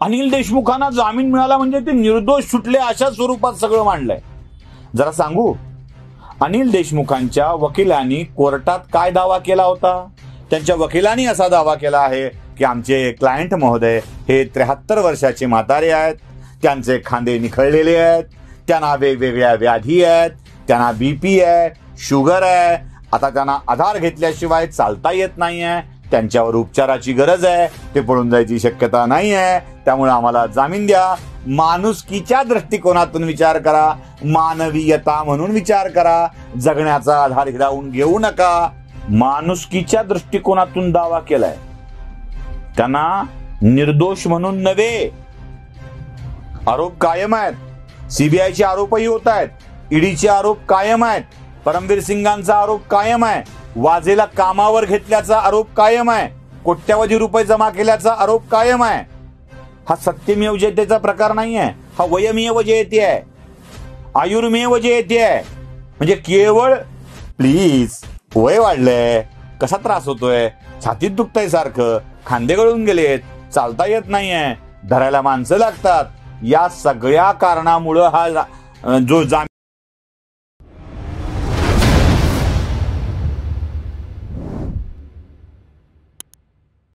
अनिल देशमुखांना जामीन मिळाला म्हणजे ते निर्दोष सुटले अशा स्वरूपात सगळं मांडलंय. जरा सांगू, अनिल देशमुखांच्या वकिलांनी कोर्टात काय दावा केला होता? त्यांच्या वकिलांनी असा दावा केला आहे की आमचे क्लायंट महोदय हे 73 वर्षाचे म्हातारे आहेत, त्यांचे खांदे निखळलेले आहेत, त्यांना वेगवेगळ्या व्याधी आहेत, त्यांना बीपी आहे, शुगर आहे, आता त्यांना आधार घेतल्याशिवाय चालता येत नाहीये, त्यांच्यावर उपचाराची गरज आहे, ते पळून जायची शक्यता नाही आहे, त्यामुळे आम्हाला जामीन द्या. माणुसकीच्या दृष्टिकोनातून विचार करा, मानवीयता म्हणून विचार करा, जगण्याचा आधार हिरावून घेऊ नका. माणुसकीच्या दृष्टिकोनातून दावा केलाय, त्यांना निर्दोष म्हणून नव्हे. आरोप कायम आहेत, सीबीआयचे आरोपही होत आहेत, ईडीचे आरोप कायम आहेत, परमवीर सिंगांचा आरोप कायम आहे, वाझेला कामावर घेतल्याचा आरोप कायम आहे, कोट्यावधी रुपये जमा केल्याचा आरोप कायम आहे. हा सत्यमेव जयतेचा प्रकार नाही आहे, हा वयमेव जयते आहे, आयुर्मेव जयते आहे. म्हणजे केवळ प्लीज, वय वाढलंय, कसा त्रास होतोय, छातीत दुखतंय सारखं, खांदे गळून गेलेत, चालता येत नाहीये, धरायला माणसं लागतात, या सगळ्या कारणामुळं हा जो जामीन